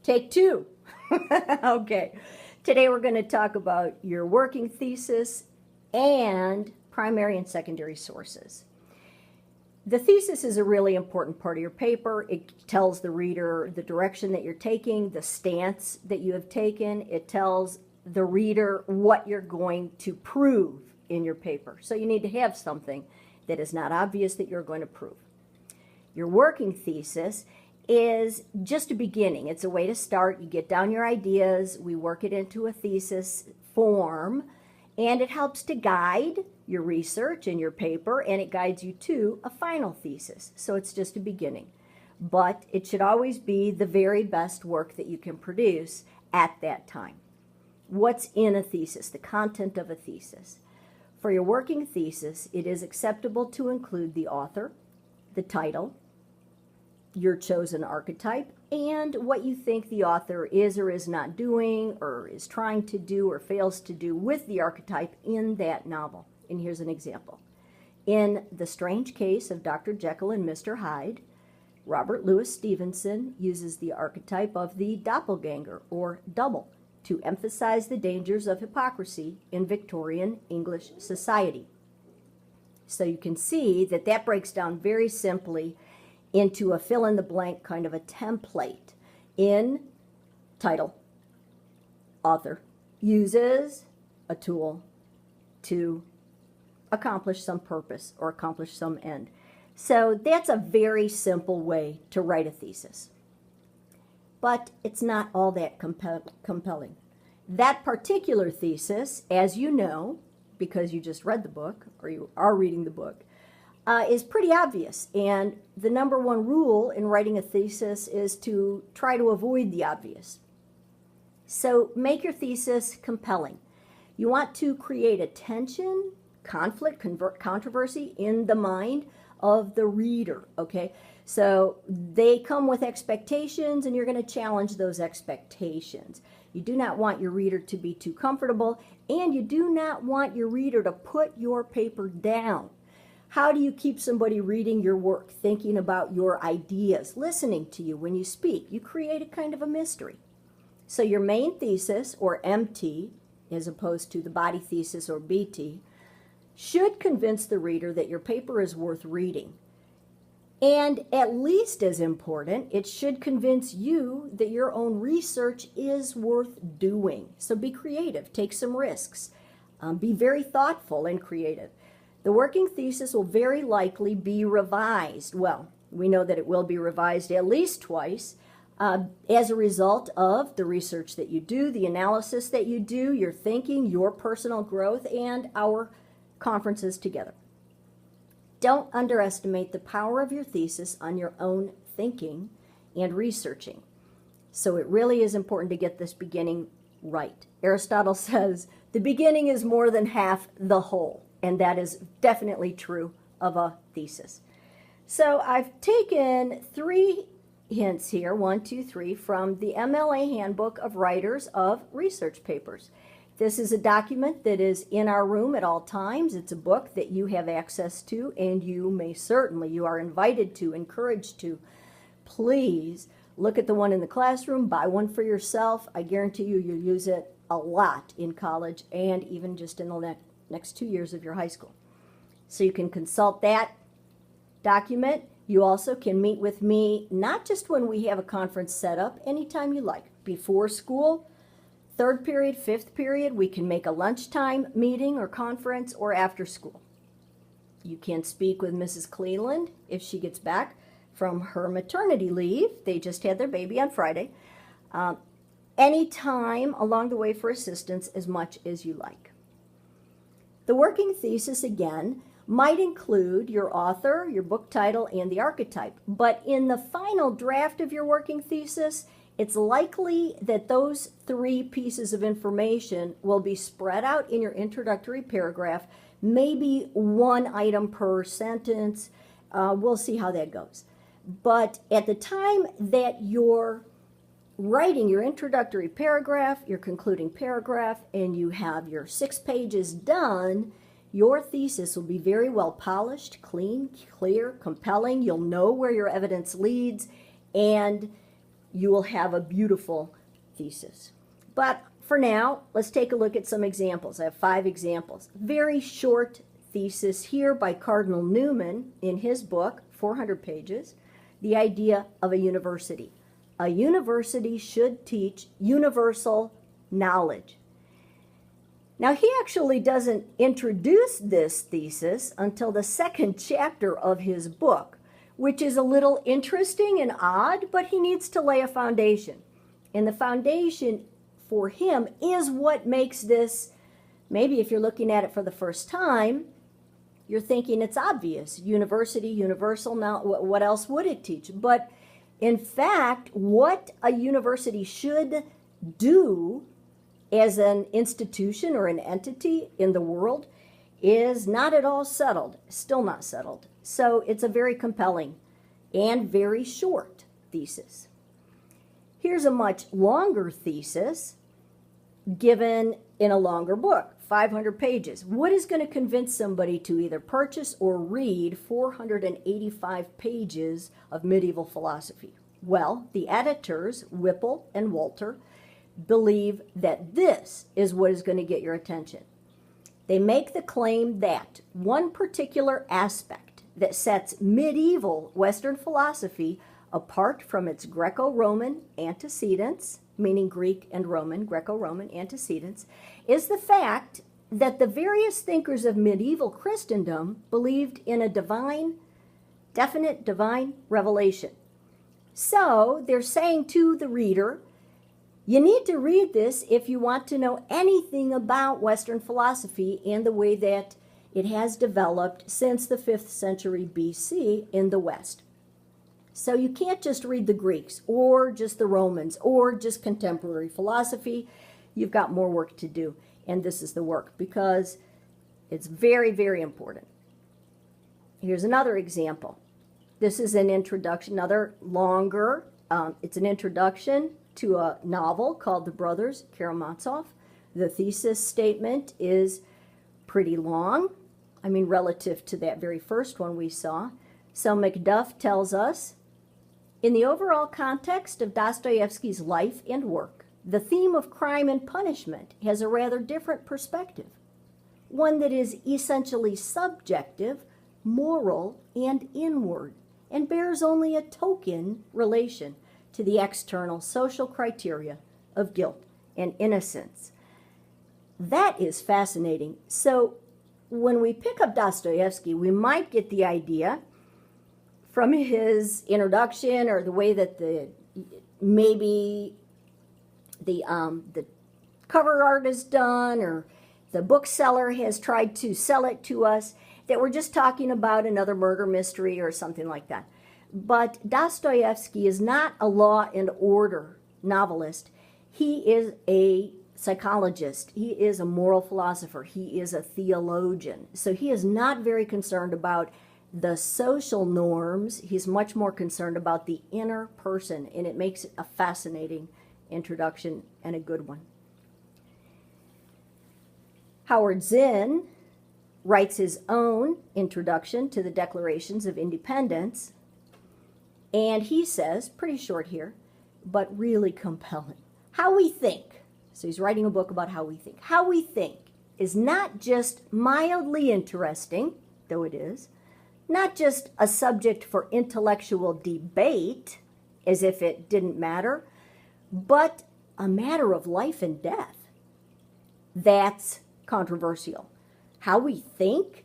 Take two. Okay. Today we're going to talk about your working thesis and primary and secondary sources. The thesis is a really important part of your paper. It tells the reader the direction that you're taking, the stance that you have taken. It tells the reader what you're going to prove in your paper. So you need to have something that is not obvious that you're going to prove. Your working thesis is just a beginning. It's a way to start. You get down your ideas, we work it into a thesis form, and it helps to guide your research in your paper, and it guides you to a final thesis. So it's just a beginning. But it should always be the very best work that you can produce at that time. What's in a thesis? The content of a thesis. For your working thesis, it is acceptable to include the author, the title, your chosen archetype, and what you think the author is or is not doing, or is trying to do or fails to do with the archetype in that novel. And here's an example. In The Strange Case of Dr. Jekyll and Mr. Hyde, Robert Louis Stevenson uses the archetype of the doppelganger, or double, to emphasize the dangers of hypocrisy in Victorian English society. So you can see that that breaks down very simply into a fill-in-the-blank kind of a template. In title, author uses a tool to accomplish some purpose or accomplish some end. So that's a very simple way to write a thesis. But it's not all that compelling. That particular thesis, as you know, because you just read the book or you are reading the book, is pretty obvious. And the number one rule in writing a thesis is to try to avoid the obvious. So make your thesis compelling. You want to create a tension, conflict, controversy in the mind of the reader, okay? So they come with expectations, and you're going to challenge those expectations. You do not want your reader to be too comfortable, and you do not want your reader to put your paper down. How do you keep somebody reading your work, thinking about your ideas, listening to you when you speak? You create a kind of a mystery. So your main thesis, or MT, as opposed to the body thesis, or BT, should convince the reader that your paper is worth reading. And at least as important, it should convince you that your own research is worth doing. So be creative, take some risks, be very thoughtful and creative. The working thesis will very likely be revised. Well, we know that it will be revised at least twice as a result of the research that you do, the analysis that you do, your thinking, your personal growth, and our conferences together. Don't underestimate the power of your thesis on your own thinking and researching. So it really is important to get this beginning right. Aristotle says, the beginning is more than half the whole. And that is definitely true of a thesis. So I've taken 3 hints here, 1, 2, 3, from the MLA Handbook of Writers of Research Papers. This is a document that is in our room at all times. It's a book that you have access to, and you are invited to, encouraged to. Please look at the one in the classroom, buy one for yourself. I guarantee you, you'll use it a lot in college and even just in the next 2 years of your high school. So you can consult that document. You also can meet with me, not just when we have a conference set up, anytime you like. Before school, 3rd period, 5th period, we can make a lunchtime meeting or conference, or after school. You can speak with Mrs. Cleland if she gets back from her maternity leave. They just had their baby on Friday. Anytime along the way for assistance, as much as you like. The working thesis, again, might include your author, your book title, and the archetype. But in the final draft of your working thesis, it's likely that those 3 pieces of information will be spread out in your introductory paragraph, maybe 1 item per sentence. We'll see how that goes. But at the time that you're writing your introductory paragraph, your concluding paragraph, and you have your 6 pages done, your thesis will be very well polished, clean, clear, compelling. You'll know where your evidence leads, and you will have a beautiful thesis. But for now, let's take a look at some examples. I have 5 examples. Very short thesis here by Cardinal Newman in his book, 400 pages, The Idea of a University. A university should teach universal knowledge. Now, he actually doesn't introduce this thesis until the 2nd chapter of his book, which is a little interesting and odd, but he needs to lay a foundation. And the foundation for him is what makes this, maybe if you're looking at it for the first time, you're thinking it's obvious. University, universal, now what else would it teach? But in fact, what a university should do as an institution or an entity in the world is not at all settled, still not settled. So it's a very compelling and very short thesis. Here's a much longer thesis given in a longer book, 500 pages. What is going to convince somebody to either purchase or read 485 pages of medieval philosophy? Well, the editors, Whipple and Walter, believe that this is what is going to get your attention. They make the claim that one particular aspect that sets medieval Western philosophy apart from its Greco-Roman antecedents, meaning Greek and Roman, Greco-Roman antecedents, is the fact that the various thinkers of medieval Christendom believed in a definite divine revelation. So they're saying to the reader, you need to read this if you want to know anything about Western philosophy and the way that it has developed since the 5th century BC in the West. So you can't just read the Greeks or just the Romans or just contemporary philosophy. You've got more work to do, and this is the work because it's very, very important. Here's another example. This is an introduction, another longer, it's an introduction to a novel called The Brothers Karamazov. The thesis statement is pretty long, I mean relative to that very first one we saw. So Macduff tells us, in the overall context of Dostoevsky's life and work, the theme of crime and punishment has a rather different perspective, one that is essentially subjective, moral, and inward, and bears only a token relation to the external social criteria of guilt and innocence. That is fascinating. So when we pick up Dostoevsky, we might get the idea from his introduction or the way that maybe the cover art is done or the bookseller has tried to sell it to us, that we're just talking about another murder mystery or something like that. But Dostoevsky is not a law and order novelist. He is a psychologist. He is a moral philosopher. He is a theologian. So he is not very concerned about the social norms. He's much more concerned about the inner person, and it makes it a fascinating introduction and a good one. Howard Zinn writes his own introduction to the Declarations of Independence, and he says, pretty short here, but really compelling, how we think. So he's writing a book about how we think. How we think is not just mildly interesting, though it is, not just a subject for intellectual debate, as if it didn't matter, but a matter of life and death. That's controversial. How we think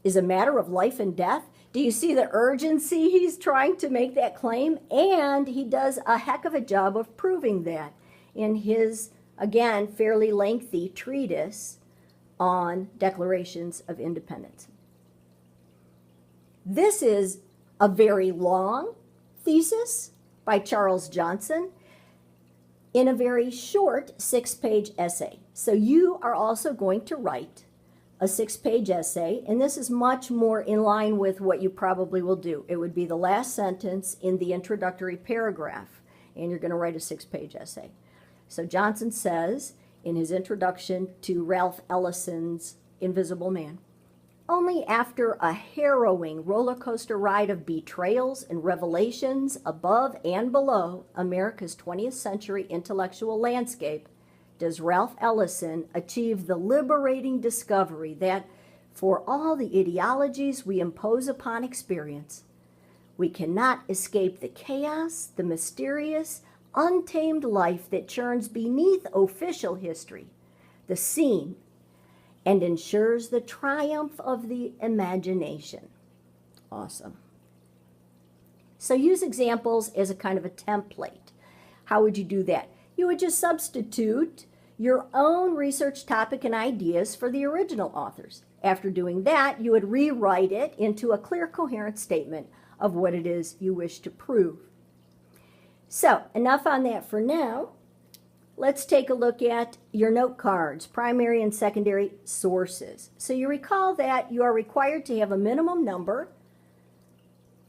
is a matter of life and death. Do you see the urgency he's trying to make that claim? And he does a heck of a job of proving that in his, again, fairly lengthy treatise on Declarations of Independence. This is a very long thesis by Charles Johnson in a very short 6-page essay. So you are also going to write a 6-page essay, and this is much more in line with what you probably will do. It would be the last sentence in the introductory paragraph, and you're going to write a 6-page essay. So Johnson says in his introduction to Ralph Ellison's Invisible Man, Only after a harrowing roller coaster ride of betrayals and revelations above and below America's 20th century intellectual landscape does Ralph Ellison achieve the liberating discovery that, for all the ideologies we impose upon experience, we cannot escape the chaos, the mysterious, untamed life that churns beneath official history, the scene, and ensures the triumph of the imagination. Awesome. So use examples as a kind of a template. How would you do that? You would just substitute your own research topic and ideas for the original authors. After doing that, you would rewrite it into a clear, coherent statement of what it is you wish to prove. So, enough on that for now. Let's take a look at your note cards, primary and secondary sources. So you recall that you are required to have a minimum number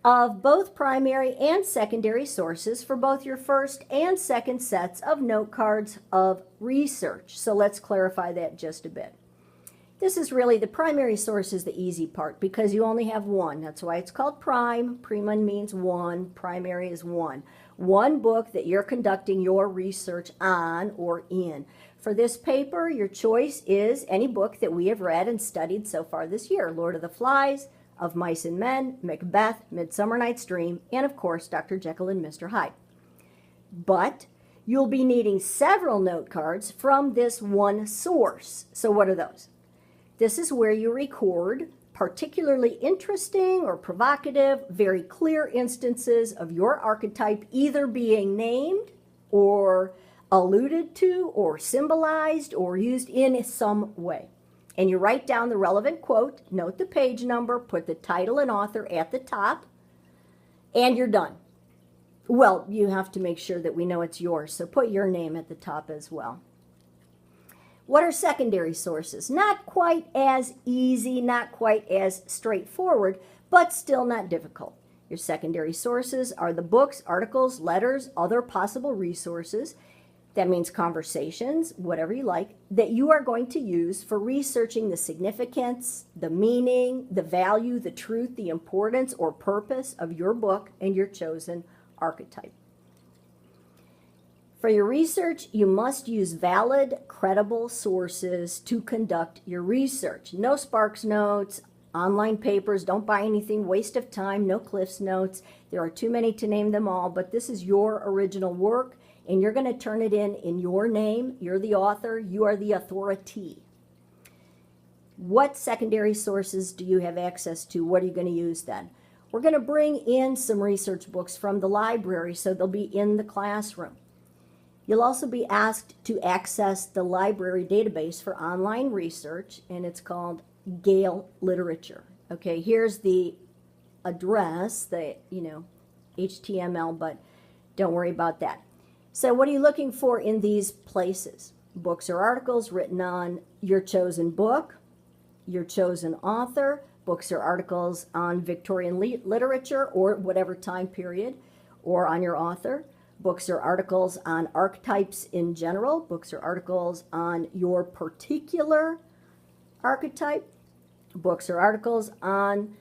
of both primary and secondary sources for both your first and second sets of note cards of research. So let's clarify that just a bit. This is really, the primary source is the easy part because you only have one. That's why it's called prime. Prima means one. Primary is one. One book that you're conducting your research on or in. For this paper, your choice is any book that we have read and studied so far this year. Lord of the Flies, Of Mice and Men, Macbeth, Midsummer Night's Dream, and of course, Dr. Jekyll and Mr. Hyde. But you'll be needing several note cards from this one source. So what are those? This is where you record particularly interesting or provocative, very clear instances of your archetype either being named or alluded to or symbolized or used in some way. And you write down the relevant quote, note the page number, put the title and author at the top, and you're done. Well, you have to make sure that we know it's yours, so put your name at the top as well. What are secondary sources? Not quite as easy, not quite as straightforward, but still not difficult. Your secondary sources are the books, articles, letters, other possible resources. That means conversations, whatever you like, that you are going to use for researching the significance, the meaning, the value, the truth, the importance, or purpose of your book and your chosen archetype. For your research, you must use valid, credible sources to conduct your research. No Sparks notes, online papers, don't buy anything, waste of time, no Cliff's notes. There are too many to name them all, but this is your original work, and you're going to turn it in your name. You're the author. You are the authority. What secondary sources do you have access to? What are you going to use then? We're going to bring in some research books from the library, so they'll be in the classroom. You'll also be asked to access the library database for online research, and it's called Gale Literature. Okay, here's the address, the, HTML, but don't worry about that. So what are you looking for in these places? Books or articles written on your chosen book, your chosen author, books or articles on Victorian literature or whatever time period, or on your author. Books or articles on archetypes in general, books or articles on your particular archetype, books or articles on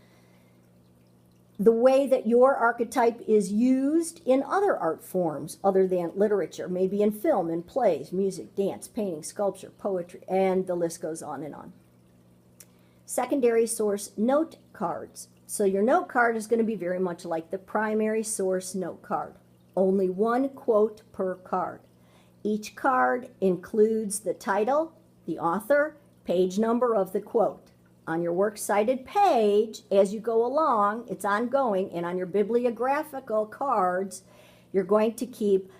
the way that your archetype is used in other art forms other than literature, maybe in film, in plays, music, dance, painting, sculpture, poetry, and the list goes on and on. Secondary source note cards. So your note card is going to be very much like the primary source note card. Only one quote per card. Each card includes the title, the author, page number of the quote. On your works cited page, as you go along, it's ongoing, and on your bibliographical cards, you're going to keep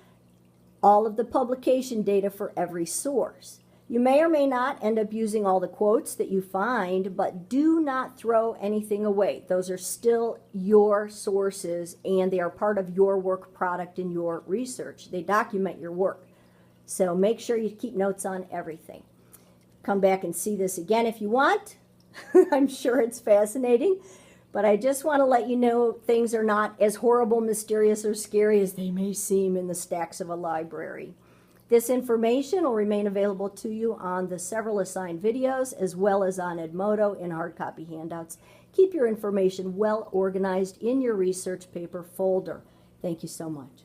all of the publication data for every source. You may or may not end up using all the quotes that you find, but do not throw anything away. Those are still your sources, and they are part of your work product in your research. They document your work. So make sure you keep notes on everything. Come back and see this again if you want. I'm sure it's fascinating, but I just want to let you know things are not as horrible, mysterious, or scary as they may seem in the stacks of a library. This information will remain available to you on the several assigned videos as well as on Edmodo in hard copy handouts. Keep your information well organized in your research paper folder. Thank you so much.